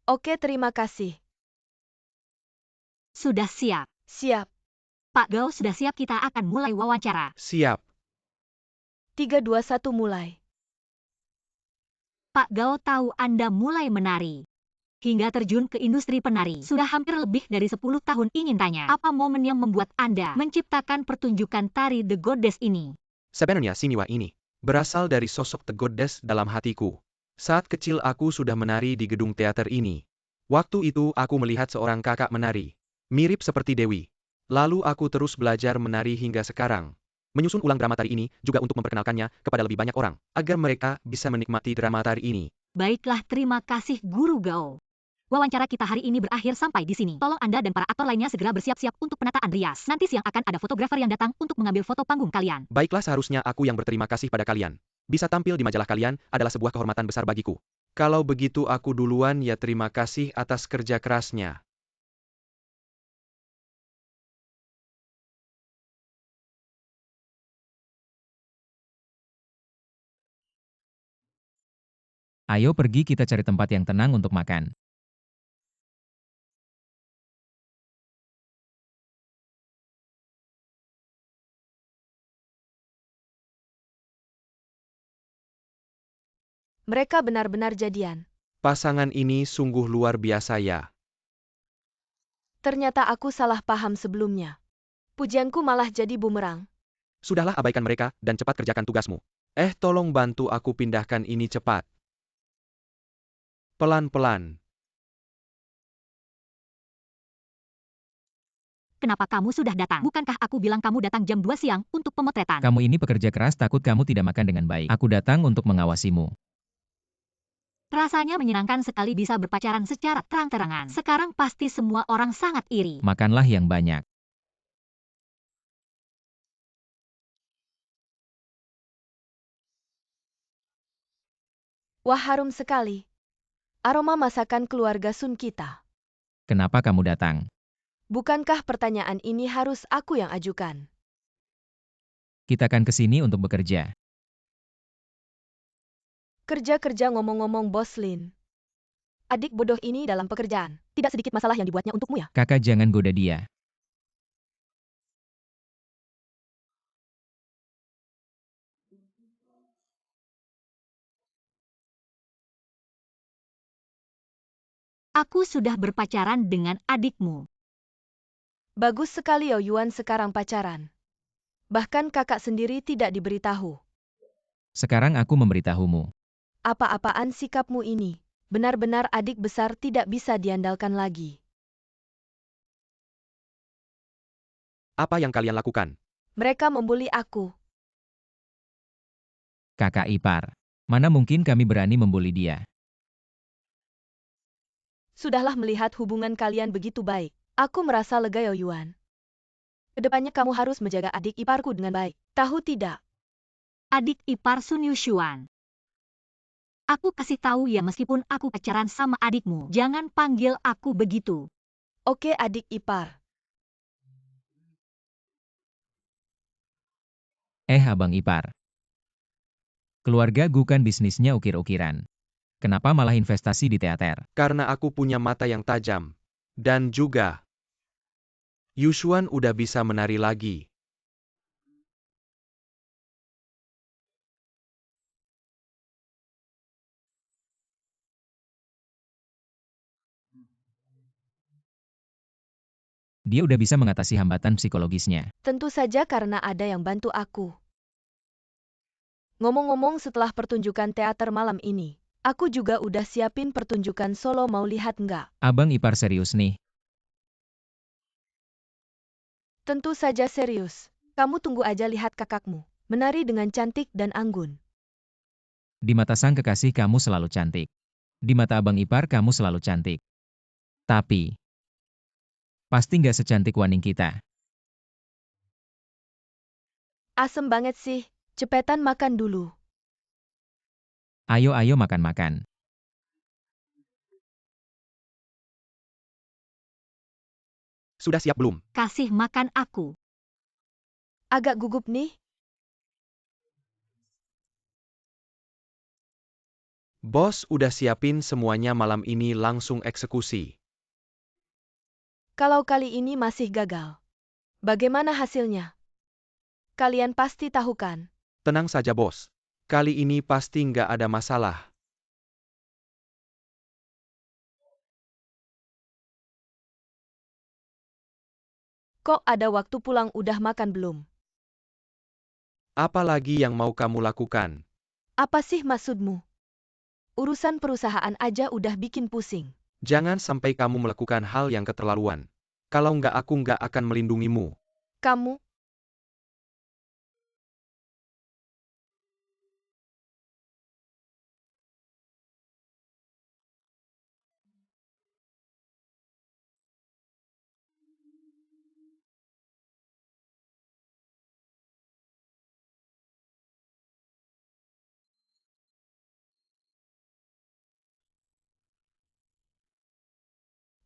Oke, terima kasih. Sudah siap. Siap. Pak Gao sudah siap, kita akan mulai wawancara. Siap. 3, 2, 1 mulai. Pak Gao tahu Anda mulai menari. Hingga terjun ke industri penari. Sudah hampir lebih dari 10 tahun. Ingin tanya, apa momen yang membuat Anda menciptakan pertunjukan tari The Goddess ini? Sebenarnya Siniwa ini berasal dari sosok The Goddess dalam hatiku. Saat kecil aku sudah menari di gedung teater ini. Waktu itu aku melihat seorang kakak menari. Mirip seperti Dewi. Lalu aku terus belajar menari hingga sekarang. Menyusun ulang drama tari ini juga untuk memperkenalkannya kepada lebih banyak orang, agar mereka bisa menikmati drama tari ini. Baiklah, terima kasih Guru Gao. Wawancara kita hari ini berakhir sampai di sini. Tolong Anda dan para aktor lainnya segera bersiap-siap untuk penataan rias. Nanti siang akan ada fotografer yang datang untuk mengambil foto panggung kalian. Baiklah, seharusnya aku yang berterima kasih pada kalian. Bisa tampil di majalah kalian adalah sebuah kehormatan besar bagiku. Kalau begitu aku duluan ya, terima kasih atas kerja kerasnya. Ayo pergi, kita cari tempat yang tenang untuk makan. Mereka benar-benar jadian. Pasangan ini sungguh luar biasa ya. Ternyata aku salah paham sebelumnya. Pujianku malah jadi bumerang. Sudahlah, abaikan mereka dan cepat kerjakan tugasmu. Tolong bantu aku pindahkan ini cepat. Pelan-pelan. Kenapa kamu sudah datang? Bukankah aku bilang kamu datang jam 2 siang untuk pemotretan? Kamu ini pekerja keras, takut kamu tidak makan dengan baik. Aku datang untuk mengawasimu. Rasanya menyenangkan sekali bisa berpacaran secara terang-terangan. Sekarang pasti semua orang sangat iri. Makanlah yang banyak. Wah, harum sekali. Aroma masakan keluarga Sun kita. Kenapa kamu datang? Bukankah pertanyaan ini harus aku yang ajukan? Kita akan ke sini untuk bekerja. Kerja-kerja, ngomong-ngomong Bos Lin. Adik bodoh ini dalam pekerjaan. Tidak sedikit masalah yang dibuatnya untukmu ya? Kakak jangan goda dia. Aku sudah berpacaran dengan adikmu. Bagus sekali, Yuan sekarang pacaran. Bahkan kakak sendiri tidak diberitahu. Sekarang aku memberitahumu. Apa-apaan sikapmu ini? Benar-benar adik besar tidak bisa diandalkan lagi. Apa yang kalian lakukan? Mereka membuli aku. Kakak ipar. Mana mungkin kami berani membuli dia. Sudahlah, melihat hubungan kalian begitu baik. Aku merasa lega, Yuan. Kedepannya kamu harus menjaga adik iparku dengan baik. Tahu tidak? Adik ipar Sun Yushuan. Aku kasih tahu ya, meskipun aku pacaran sama adikmu, jangan panggil aku begitu. Oke adik ipar. Abang ipar. Keluarga Gu kan bisnisnya ukir-ukiran. Kenapa malah investasi di teater? Karena aku punya mata yang tajam. Dan juga, Yushuan udah bisa menari lagi. Dia udah bisa mengatasi hambatan psikologisnya. Tentu saja karena ada yang bantu aku. Ngomong-ngomong, setelah pertunjukan teater malam ini, aku juga udah siapin pertunjukan solo, mau lihat nggak? Abang ipar serius nih. Tentu saja serius. Kamu tunggu aja lihat kakakmu menari dengan cantik dan anggun. Di mata sang kekasih kamu selalu cantik. Di mata abang ipar kamu selalu cantik. Tapi, pasti nggak secantik Waning kita. Asem banget sih. Cepetan makan dulu. Ayo makan-makan. Sudah siap belum? Kasih makan aku. Agak gugup nih. Bos udah siapin semuanya, malam ini langsung eksekusi. Kalau kali ini masih gagal, bagaimana hasilnya? Kalian pasti tahu kan? Tenang saja bos. Kali ini pasti nggak ada masalah. Kok ada waktu pulang udah makan belum? Apa lagi yang mau kamu lakukan? Apa sih maksudmu? Urusan perusahaan aja udah bikin pusing. Jangan sampai kamu melakukan hal yang keterlaluan. Kalau nggak, aku nggak akan melindungimu. Kamu,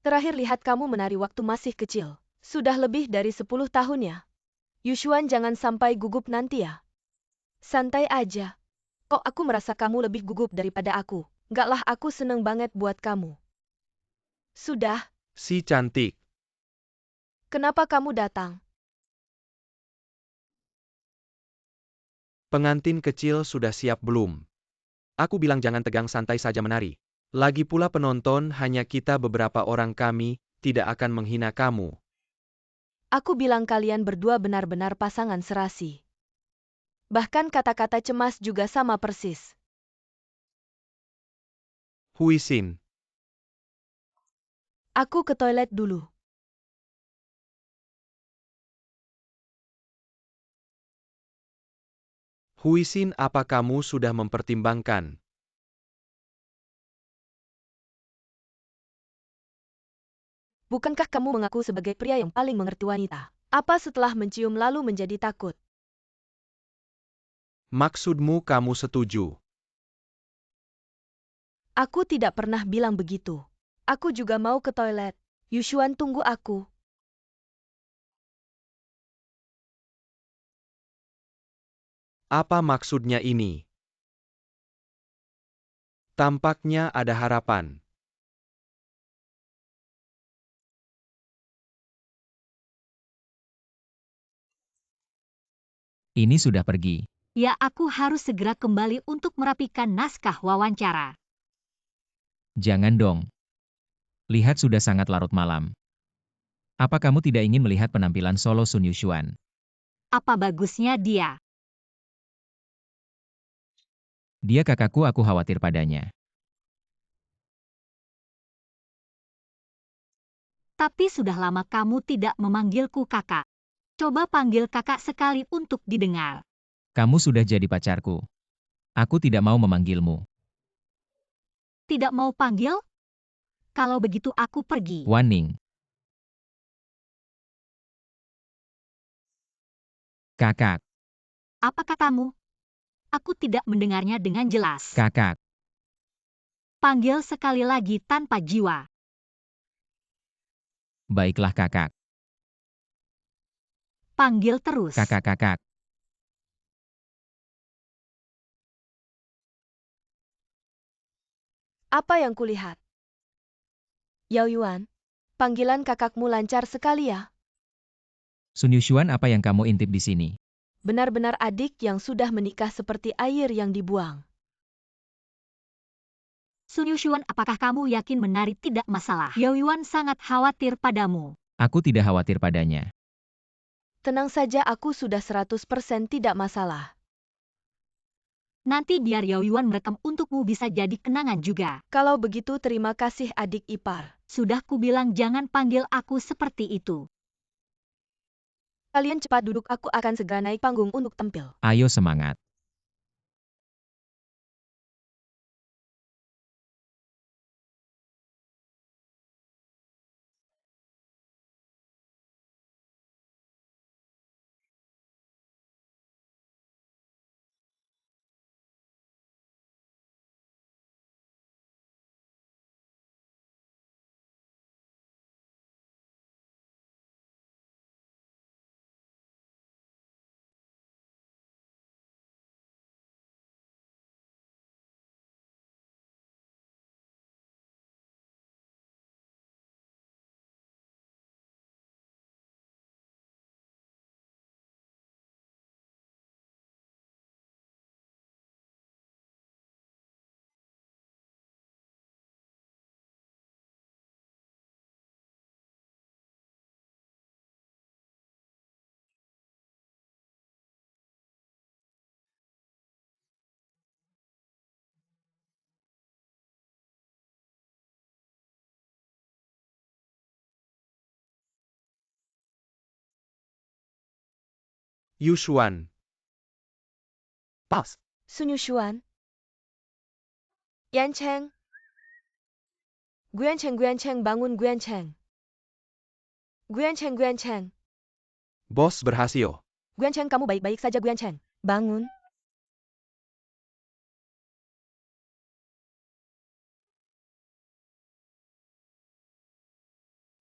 terakhir lihat kamu menari waktu masih kecil. Sudah lebih dari 10 tahun ya. Yushuan, jangan sampai gugup nanti ya. Santai aja. Kok aku merasa kamu lebih gugup daripada aku? Nggak lah, aku seneng banget buat kamu. Sudah, Si cantik. kenapa kamu datang? Pengantin kecil sudah siap belum? Aku bilang jangan tegang, santai saja menari. Lagi pula penonton hanya kita beberapa orang, kami tidak akan menghina kamu. Aku bilang kalian berdua benar-benar pasangan serasi. Bahkan kata-kata cemas juga sama persis. Huisin. Aku ke toilet dulu. Huisin, apa kamu sudah mempertimbangkan? Bukankah kamu mengaku sebagai pria yang paling mengerti wanita? Apa setelah mencium lalu menjadi takut? Maksudmu kamu setuju? Aku tidak pernah bilang begitu. Aku juga mau ke toilet. Yushuan, tunggu aku. Apa maksudnya ini? Tampaknya ada harapan. Ini sudah pergi. Ya, aku harus segera kembali untuk merapikan naskah wawancara. Jangan dong. Lihat sudah sangat larut malam. Apa kamu tidak ingin melihat penampilan solo Sun Yushuan? Apa bagusnya dia? Dia kakakku, aku khawatir padanya. Tapi sudah lama kamu tidak memanggilku kakak. Coba panggil kakak sekali untuk didengar. Kamu sudah jadi pacarku. Aku tidak mau memanggilmu. Tidak mau panggil? Kalau begitu aku pergi. Waning. Kakak. Apa katamu? Aku tidak mendengarnya dengan jelas. Kakak. Panggil sekali lagi tanpa jiwa. Baiklah kakak. Panggil terus. Kakak. Apa yang kulihat? Yao Yuan, panggilan kakakmu lancar sekali ya. Sun Yushuan, apa yang kamu intip di sini? Benar-benar adik yang sudah menikah seperti air yang dibuang. Sun Yushuan, apakah kamu yakin menari tidak masalah? Yao Yuan sangat khawatir padamu. Aku tidak khawatir padanya. Tenang saja, aku sudah 100% tidak masalah. Nanti biar Yao Yuan merekam untukmu, bisa jadi kenangan juga. Kalau begitu terima kasih adik ipar. Sudah kubilang jangan panggil aku seperti itu. Kalian cepat duduk, aku akan segera naik panggung untuk tampil. Ayo semangat. Yushuan. Pas. Sun Yushuan. Yan Cheng. Guan Cheng, bangun Guan Cheng. Guan Cheng. Bos berhasil. Guan Cheng, kamu baik-baik saja Guan Cheng. Bangun.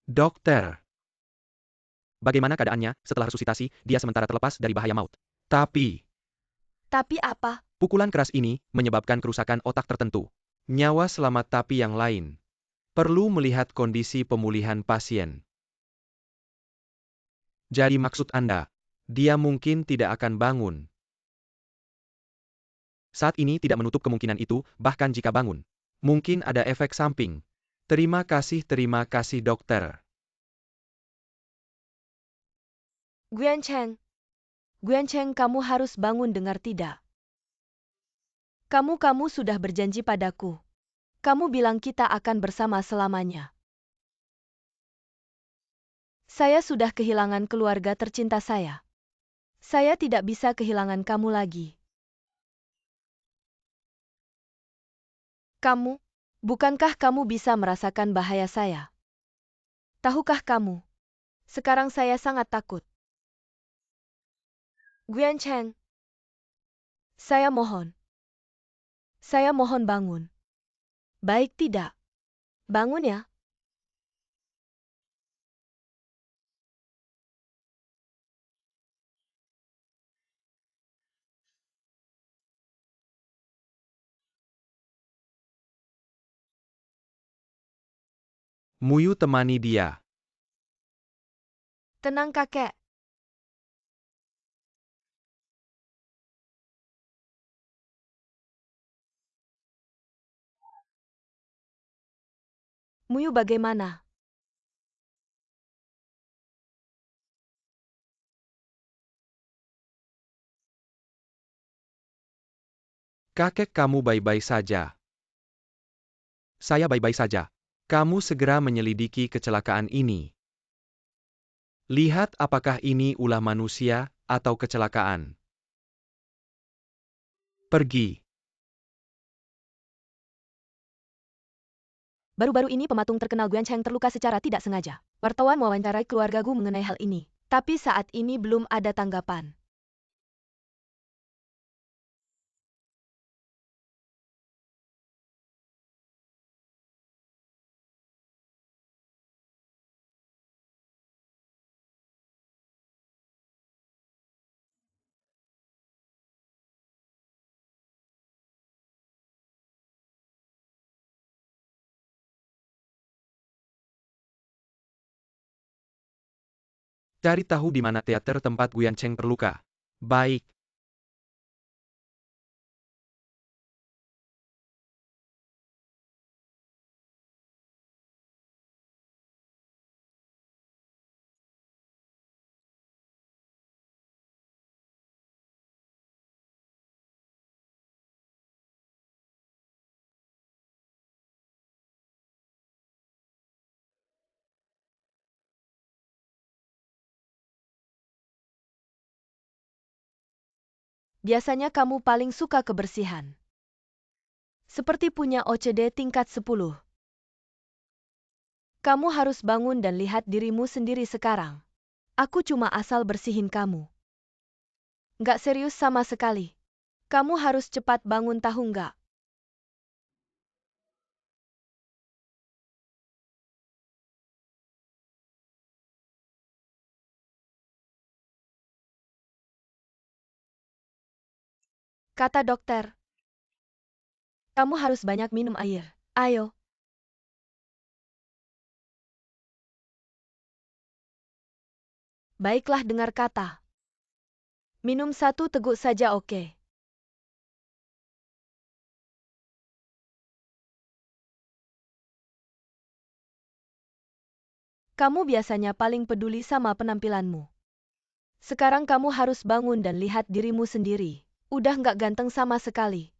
Dokter. Bagaimana keadaannya? Setelah resusitasi, dia sementara terlepas dari bahaya maut. Tapi Apa? pukulan keras ini menyebabkan kerusakan otak tertentu. Nyawa selamat, tapi yang lain. Perlu melihat kondisi pemulihan pasien. Jadi maksud Anda, dia mungkin tidak akan bangun. Saat ini tidak menutup kemungkinan itu, bahkan jika bangun. Mungkin ada efek samping. Terima kasih dokter. Guan Cheng. Guan Cheng, kamu harus bangun, dengar tidak? Kamu sudah berjanji padaku. Kamu bilang kita akan bersama selamanya. Saya sudah kehilangan keluarga tercinta saya. Saya tidak bisa kehilangan kamu lagi. Bukankah kamu bisa merasakan bahaya saya? Tahukah kamu? Sekarang saya sangat takut. Guan Cheng. Saya mohon bangun. Baik tidak? Bangun ya. Muyu temani dia. Tenang kakek. Muyu bagaimana? Kakek, kamu baik-baik saja. Saya baik-baik saja. Kamu segera menyelidiki kecelakaan ini. Lihat apakah ini ulah manusia atau kecelakaan. Pergi. Baru-baru ini pematung terkenal Guan Cheng terluka secara tidak sengaja. Wartawan mewawancarai keluargaku mengenai hal ini. Tapi saat ini belum ada tanggapan. Cari tahu di mana teater tempat Guyan Cheng terluka. Baik. Biasanya kamu paling suka kebersihan. Seperti punya OCD tingkat 10. Kamu harus bangun dan lihat dirimu sendiri sekarang. Aku cuma asal bersihin kamu. Nggak serius sama sekali. Kamu harus cepat bangun, tahu nggak? Kata dokter. Kamu harus banyak minum air. Ayo. Baiklah, dengar kata. Minum 1 teguk saja, oke? Kamu biasanya paling peduli sama penampilanmu. Sekarang kamu harus bangun dan lihat dirimu sendiri. Udah nggak ganteng sama sekali.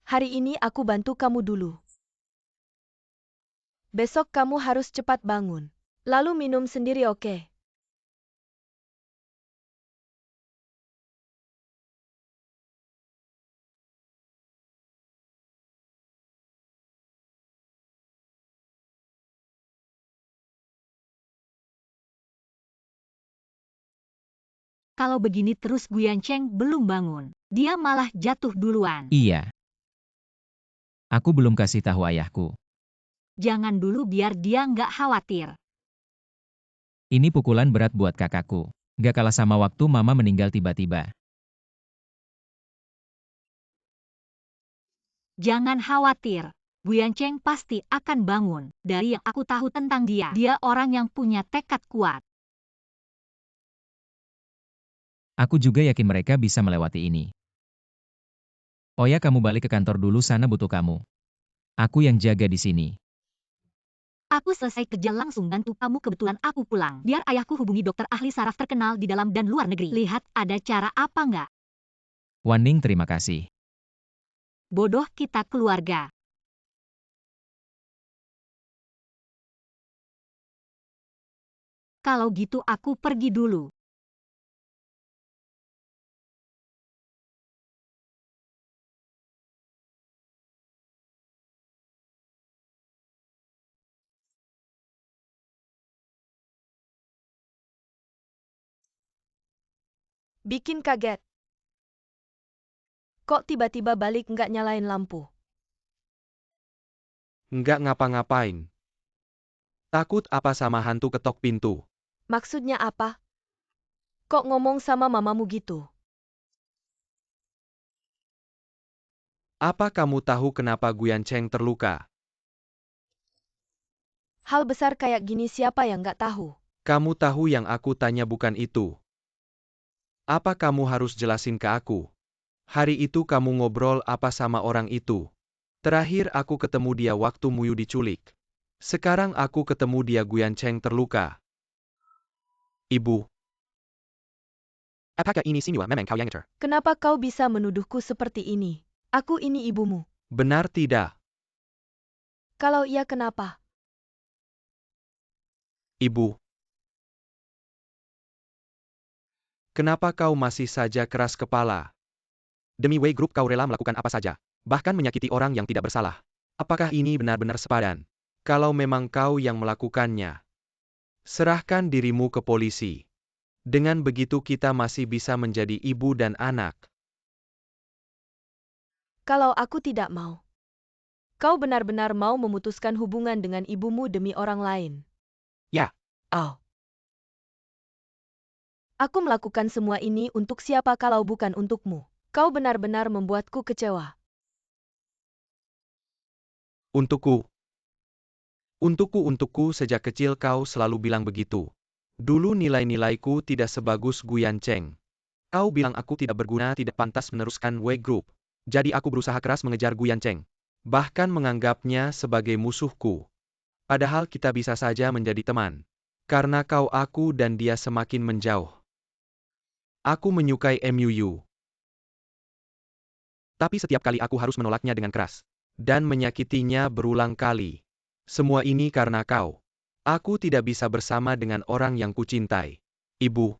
Hari ini aku bantu kamu dulu. Besok kamu harus cepat bangun. Lalu minum sendiri, oke? Kalau begini terus Guyan Cheng belum bangun. Dia malah jatuh duluan. Iya. Aku belum kasih tahu ayahku. Jangan dulu biar dia nggak khawatir. Ini pukulan berat buat kakakku. Gak kalah sama waktu mama meninggal tiba-tiba. Jangan khawatir. Guyan Cheng pasti akan bangun. Dari yang aku tahu tentang dia, dia orang yang punya tekad kuat. Aku juga yakin mereka bisa melewati ini. Oh ya, kamu balik ke kantor dulu, sana butuh kamu. Aku yang jaga di sini. Aku selesai kerja langsung bantu kamu, kebetulan aku pulang. Biar ayahku hubungi dokter ahli saraf terkenal di dalam dan luar negeri. Lihat ada cara apa nggak? Waning, terima kasih. Bodoh kita keluarga. Kalau gitu aku pergi dulu. Bikin kaget. Kok tiba-tiba balik nggak nyalain lampu? Nggak ngapa-ngapain. Takut apa sama hantu ketok pintu? Maksudnya apa? Kok ngomong sama mamamu gitu? Apa kamu tahu kenapa Guyan Cheng terluka? Hal besar kayak gini siapa yang nggak tahu? Kamu tahu yang aku tanya bukan itu. Apa kamu harus jelasin ke aku? Hari itu kamu ngobrol apa sama orang itu? Terakhir aku ketemu dia waktu Muyu diculik. Sekarang aku ketemu dia Guyan Cheng terluka. Ibu. Apakah ini semua memang kau yang ngatur? Kenapa kau bisa menuduhku seperti ini? Aku ini ibumu. Benar tidak? Kalau iya, kenapa? Ibu. Kenapa kau masih saja keras kepala? Demi W Group kau rela melakukan apa saja, bahkan menyakiti orang yang tidak bersalah. Apakah ini benar-benar sepadan? Kalau memang kau yang melakukannya, serahkan dirimu ke polisi. Dengan begitu kita masih bisa menjadi ibu dan anak. Kalau aku tidak mau. Kau benar-benar mau memutuskan hubungan dengan ibumu demi orang lain? Ya. Oh. Aku melakukan semua ini untuk siapa kalau bukan untukmu? Kau benar-benar membuatku kecewa. Untukku. Untukku sejak kecil kau selalu bilang begitu. Dulu nilai-nilaiku tidak sebagus Guyan Cheng. Kau bilang aku tidak berguna, tidak pantas meneruskan W Group. Jadi aku berusaha keras mengejar Guyan Cheng. Bahkan menganggapnya sebagai musuhku. Padahal kita bisa saja menjadi teman. Karena aku dan dia semakin menjauh. Aku menyukai MUU. Tapi setiap kali aku harus menolaknya dengan keras. Dan menyakitinya berulang kali. Semua ini karena kau. Aku tidak bisa bersama dengan orang yang kucintai. Ibu.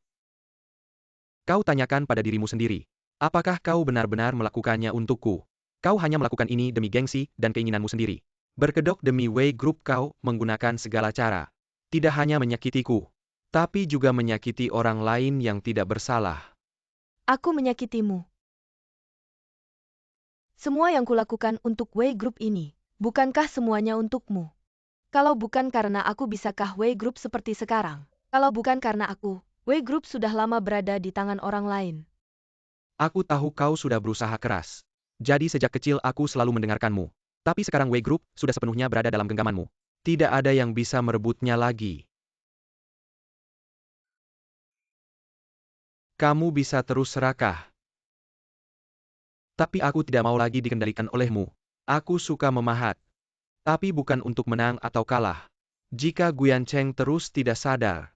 Kau tanyakan pada dirimu sendiri. Apakah kau benar-benar melakukannya untukku? Kau hanya melakukan ini demi gengsi dan keinginanmu sendiri. Berkedok demi W Group kau menggunakan segala cara. Tidak hanya menyakitiku. Tapi juga menyakiti orang lain yang tidak bersalah. Aku menyakitimu. Semua yang kulakukan untuk W Group ini, bukankah semuanya untukmu? Kalau bukan karena aku bisakah W Group seperti sekarang? Kalau bukan karena aku, W Group sudah lama berada di tangan orang lain. Aku tahu kau sudah berusaha keras. Jadi sejak kecil aku selalu mendengarkanmu. Tapi sekarang W Group sudah sepenuhnya berada dalam genggamanmu. Tidak ada yang bisa merebutnya lagi. Kamu bisa terus serakah. Tapi aku tidak mau lagi dikendalikan olehmu. Aku suka memahat. Tapi bukan untuk menang atau kalah. Jika Guyan Cheng terus tidak sadar,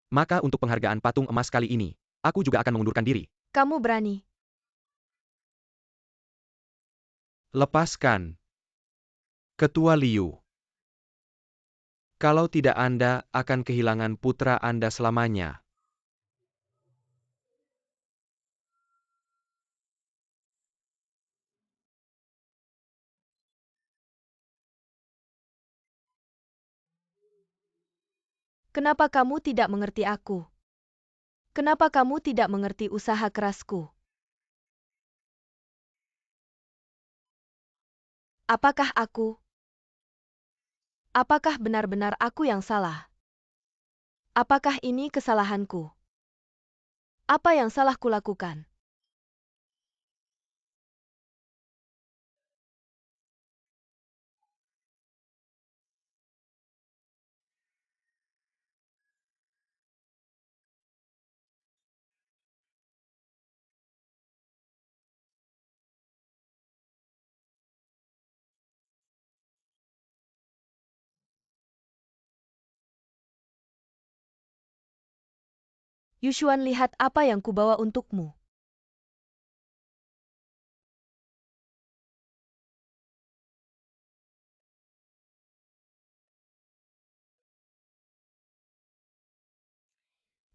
maka untuk penghargaan patung emas kali ini, aku juga akan mengundurkan diri. Kamu berani. Lepaskan. Ketua Liu. Kalau tidak Anda akan kehilangan putra Anda selamanya. Kenapa kamu tidak mengerti aku? Kenapa kamu tidak mengerti usaha kerasku? Apakah benar-benar aku yang salah? Apakah ini kesalahanku? Apa yang salah kulakukan? Yushuan, lihat apa yang kubawa untukmu.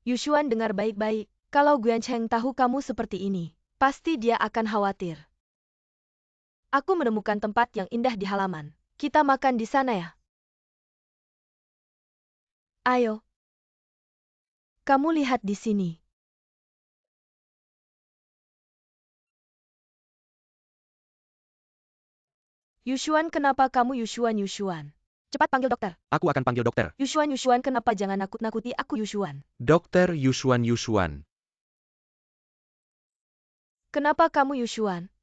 Yushuan, dengar baik-baik. Kalau Guyan Cheng tahu kamu seperti ini, pasti dia akan khawatir. Aku menemukan tempat yang indah di halaman. Kita makan di sana ya. Ayo. Kamu lihat di sini. Yushuan, kenapa kamu Yushuan? Cepat panggil dokter. Aku akan panggil dokter. Yushuan, kenapa jangan nakut-nakuti aku Yushuan? Dokter Yushuan. Kenapa kamu Yushuan?